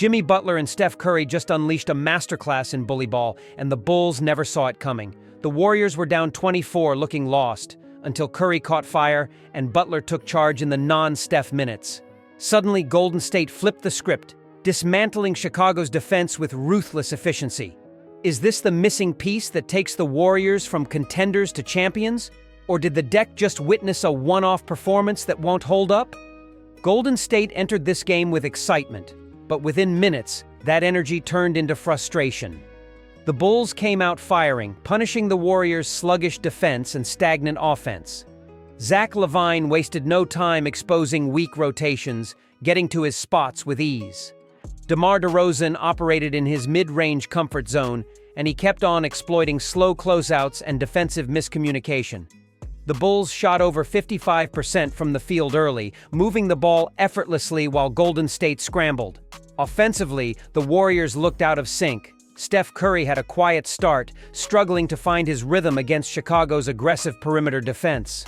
Jimmy Butler and Steph Curry just unleashed a masterclass in bully ball, and the Bulls never saw it coming. The Warriors were down 24, looking lost, until Curry caught fire and Butler took charge in the non-Steph minutes. Suddenly, Golden State flipped the script, dismantling Chicago's defense with ruthless efficiency. Is this the missing piece that takes the Warriors from contenders to champions? Or did the deck just witness a one-off performance that won't hold up? Golden State entered this game with excitement, but within minutes, that energy turned into frustration. The Bulls came out firing, punishing the Warriors' sluggish defense and stagnant offense. Zach LaVine wasted no time exposing weak rotations, getting to his spots with ease. DeMar DeRozan operated in his mid-range comfort zone, and he kept on exploiting slow closeouts and defensive miscommunication. The Bulls shot over 55% from the field early, moving the ball effortlessly while Golden State scrambled. Offensively, the Warriors looked out of sync. Steph Curry had a quiet start, struggling to find his rhythm against Chicago's aggressive perimeter defense.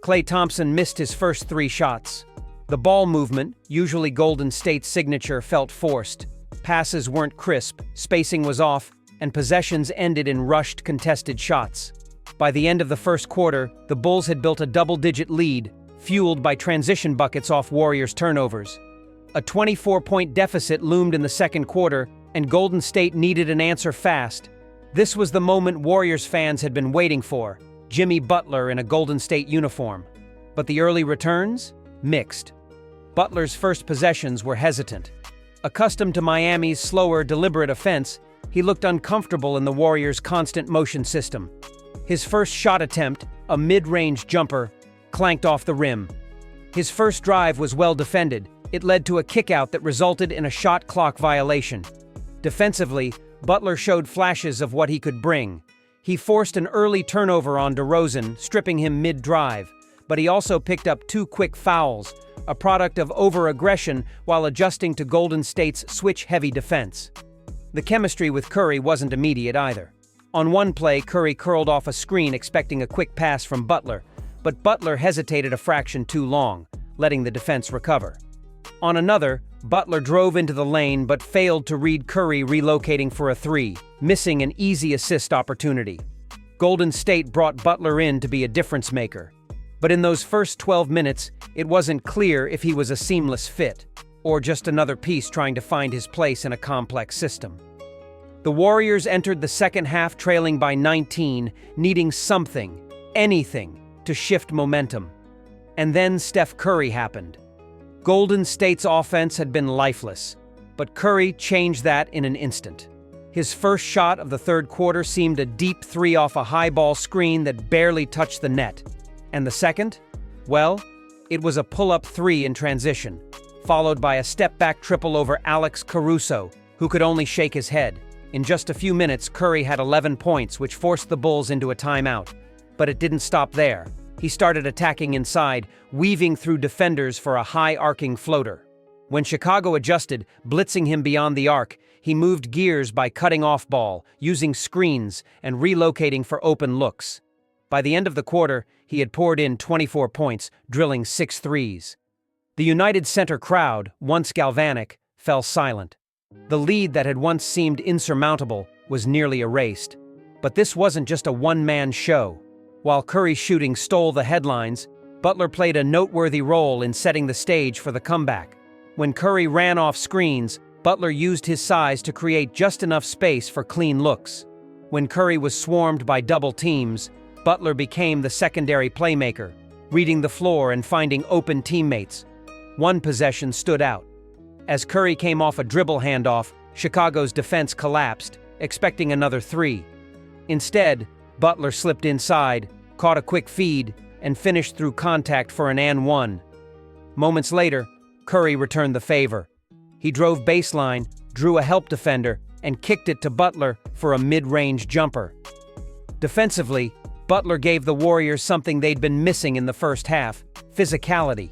Klay Thompson missed his first 3 shots. The ball movement, usually Golden State's signature, felt forced. Passes weren't crisp, spacing was off, and possessions ended in rushed, contested shots. By the end of the first quarter, the Bulls had built a double-digit lead, fueled by transition buckets off Warriors' turnovers. A 24-point deficit loomed in the second quarter, and Golden State needed an answer fast. This was the moment Warriors fans had been waiting for: Jimmy Butler in a Golden State uniform. But the early returns? Mixed. Butler's first possessions were hesitant. Accustomed to Miami's slower, deliberate offense, he looked uncomfortable in the Warriors' constant motion system. His first shot attempt, a mid-range jumper, clanked off the rim. His first drive was well defended. It led to a kickout that resulted in a shot clock violation. Defensively, Butler showed flashes of what he could bring. He forced an early turnover on DeRozan, stripping him mid-drive, but he also picked up 2 quick fouls, a product of over-aggression while adjusting to Golden State's switch-heavy defense. The chemistry with Curry wasn't immediate either. On one play, Curry curled off a screen expecting a quick pass from Butler, but Butler hesitated a fraction too long, letting the defense recover. On another, Butler drove into the lane but failed to read Curry relocating for a 3, missing an easy assist opportunity. Golden State brought Butler in to be a difference maker. But in those first 12 minutes, it wasn't clear if he was a seamless fit, or just another piece trying to find his place in a complex system. The Warriors entered the second half trailing by 19, needing something, anything, to shift momentum. And then Steph Curry happened. Golden State's offense had been lifeless, but Curry changed that in an instant. His first shot of the third quarter seemed a deep 3 off a high ball screen that barely touched the net. And the second? Well, it was a pull-up 3 in transition, followed by a step-back triple over Alex Caruso, who could only shake his head. In just a few minutes, Curry had 11 points, which forced the Bulls into a timeout. But it didn't stop there. He started attacking inside, weaving through defenders for a high-arcing floater. When Chicago adjusted, blitzing him beyond the arc, he moved gears by cutting off ball, using screens, and relocating for open looks. By the end of the quarter, he had poured in 24 points, drilling 6 threes. The United Center crowd, once galvanic, fell silent. The lead that had once seemed insurmountable was nearly erased. But this wasn't just a one-man show. While Curry's shooting stole the headlines, Butler played a noteworthy role in setting the stage for the comeback. When Curry ran off screens, Butler used his size to create just enough space for clean looks. When Curry was swarmed by double teams, Butler became the secondary playmaker, reading the floor and finding open teammates. One possession stood out. As Curry came off a dribble handoff, Chicago's defense collapsed, expecting another 3. Instead, Butler slipped inside, caught a quick feed, and finished through contact for an and 1. Moments later, Curry returned the favor. He drove baseline, drew a help defender, and kicked it to Butler for a mid-range jumper. Defensively, Butler gave the Warriors something they'd been missing in the first half: physicality.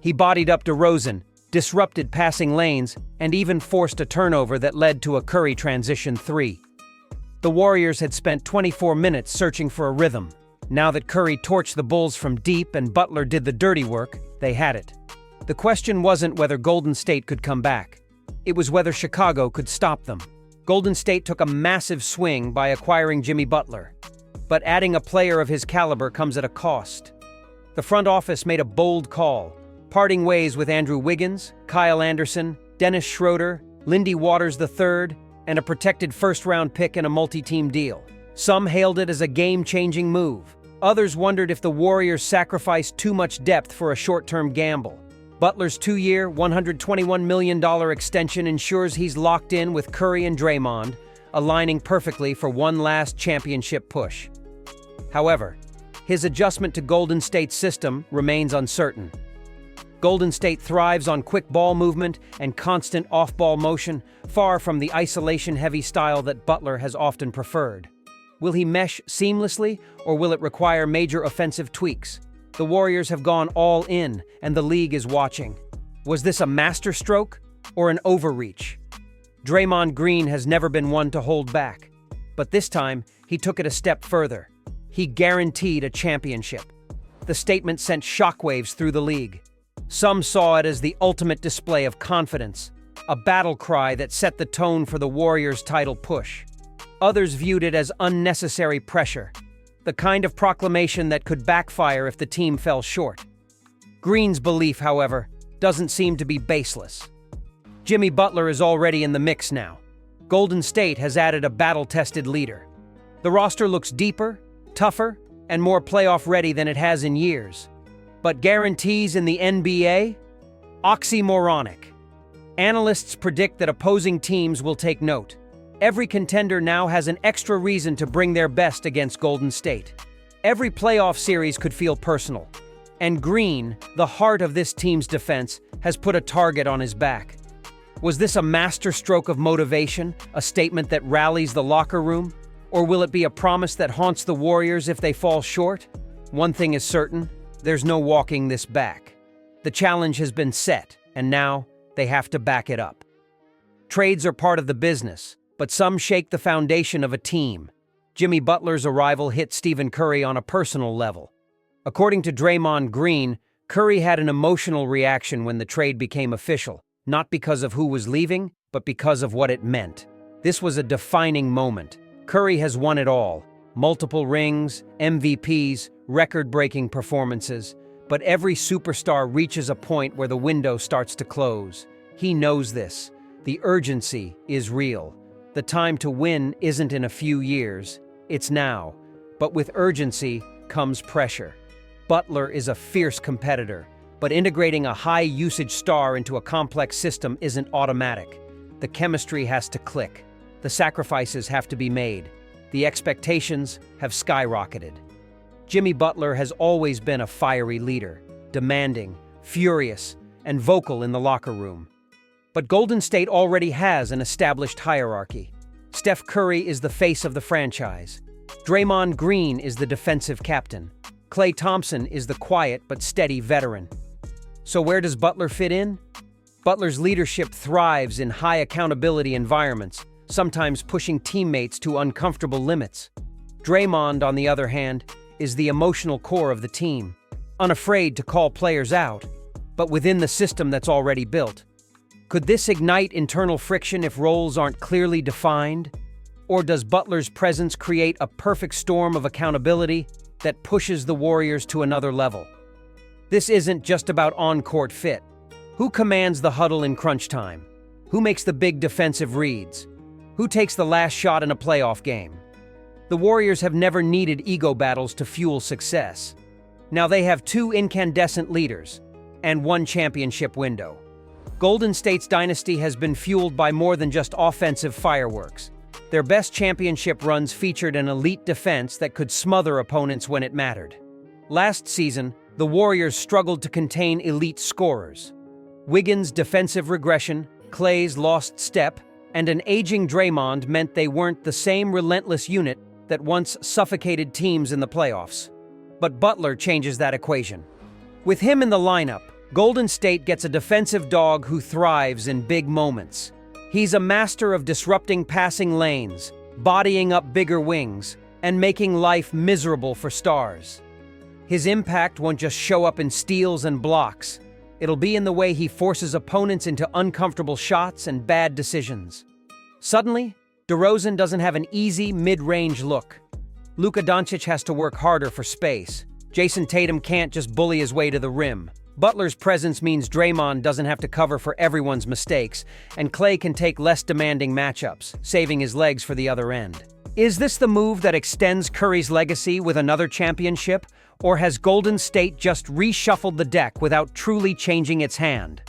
He bodied up DeRozan, disrupted passing lanes, and even forced a turnover that led to a Curry transition 3. The Warriors had spent 24 minutes searching for a rhythm. Now that Curry torched the Bulls from deep and Butler did the dirty work, they had it. The question wasn't whether Golden State could come back. It was whether Chicago could stop them. Golden State took a massive swing by acquiring Jimmy Butler. But adding a player of his caliber comes at a cost. The front office made a bold call, parting ways with Andrew Wiggins, Kyle Anderson, Dennis Schroeder, Lindy Waters III, and a protected first-round pick in a multi-team deal. Some hailed it as a game-changing move. Others wondered if the Warriors sacrificed too much depth for a short-term gamble. Butler's 2-year, $121 million extension ensures he's locked in with Curry and Draymond, aligning perfectly for one last championship push. However, his adjustment to Golden State's system remains uncertain. Golden State thrives on quick ball movement and constant off-ball motion, far from the isolation-heavy style that Butler has often preferred. Will he mesh seamlessly, or will it require major offensive tweaks? The Warriors have gone all in, and the league is watching. Was this a masterstroke or an overreach? Draymond Green has never been one to hold back, but this time he took it a step further. He guaranteed a championship. The statement sent shockwaves through the league. Some saw it as the ultimate display of confidence, a battle cry that set the tone for the Warriors' title push. Others viewed it as unnecessary pressure, the kind of proclamation that could backfire if the team fell short. Green's belief, however, doesn't seem to be baseless. Jimmy Butler is already in the mix now. Golden State has added a battle-tested leader. The roster looks deeper, tougher, and more playoff-ready than it has in years. But guarantees in the NBA? Oxymoronic. Analysts predict that opposing teams will take note. Every contender now has an extra reason to bring their best against Golden State. Every playoff series could feel personal. And Green, the heart of this team's defense, has put a target on his back. Was this a masterstroke of motivation, a statement that rallies the locker room? Or will it be a promise that haunts the Warriors if they fall short? One thing is certain, there's no walking this back. The challenge has been set, and now they have to back it up. Trades are part of the business, but some shake the foundation of a team. Jimmy Butler's arrival hit Stephen Curry on a personal level. According to Draymond Green, Curry had an emotional reaction when the trade became official, not because of who was leaving, but because of what it meant. This was a defining moment. Curry has won it all. Multiple rings, MVPs, record-breaking performances. But every superstar reaches a point where the window starts to close. He knows this. The urgency is real. The time to win isn't in a few years, it's now. But with urgency comes pressure. Butler is a fierce competitor, but integrating a high-usage star into a complex system isn't automatic. The chemistry has to click. The sacrifices have to be made. The expectations have skyrocketed. Jimmy Butler has always been a fiery leader, demanding, furious, and vocal in the locker room. But Golden State already has an established hierarchy. Steph Curry is the face of the franchise. Draymond Green is the defensive captain. Klay Thompson is the quiet but steady veteran. So where does Butler fit in? Butler's leadership thrives in high accountability environments, sometimes pushing teammates to uncomfortable limits. Draymond, on the other hand, is the emotional core of the team, unafraid to call players out, but within the system that's already built. Could this ignite internal friction if roles aren't clearly defined? Or does Butler's presence create a perfect storm of accountability that pushes the Warriors to another level? This isn't just about on-court fit. Who commands the huddle in crunch time? Who makes the big defensive reads? Who takes the last shot in a playoff game? The Warriors have never needed ego battles to fuel success. Now they have two incandescent leaders and one championship window. Golden State's dynasty has been fueled by more than just offensive fireworks. Their best championship runs featured an elite defense that could smother opponents when it mattered. Last season, the Warriors struggled to contain elite scorers. Wiggins' defensive regression, Klay's lost step, and an aging Draymond meant they weren't the same relentless unit that once suffocated teams in the playoffs. But Butler changes that equation. With him in the lineup, Golden State gets a defensive dog who thrives in big moments. He's a master of disrupting passing lanes, bodying up bigger wings, and making life miserable for stars. His impact won't just show up in steals and blocks. It'll be in the way he forces opponents into uncomfortable shots and bad decisions. Suddenly, DeRozan doesn't have an easy mid-range look. Luka Doncic has to work harder for space. Jason Tatum can't just bully his way to the rim. Butler's presence means Draymond doesn't have to cover for everyone's mistakes, and Klay can take less demanding matchups, saving his legs for the other end. Is this the move that extends Curry's legacy with another championship, or has Golden State just reshuffled the deck without truly changing its hand?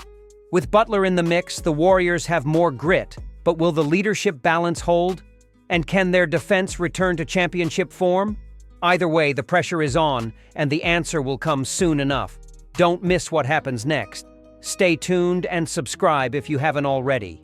With Butler in the mix, the Warriors have more grit, but will the leadership balance hold? And can their defense return to championship form? Either way, the pressure is on, and the answer will come soon enough. Don't miss what happens next. Stay tuned and subscribe if you haven't already.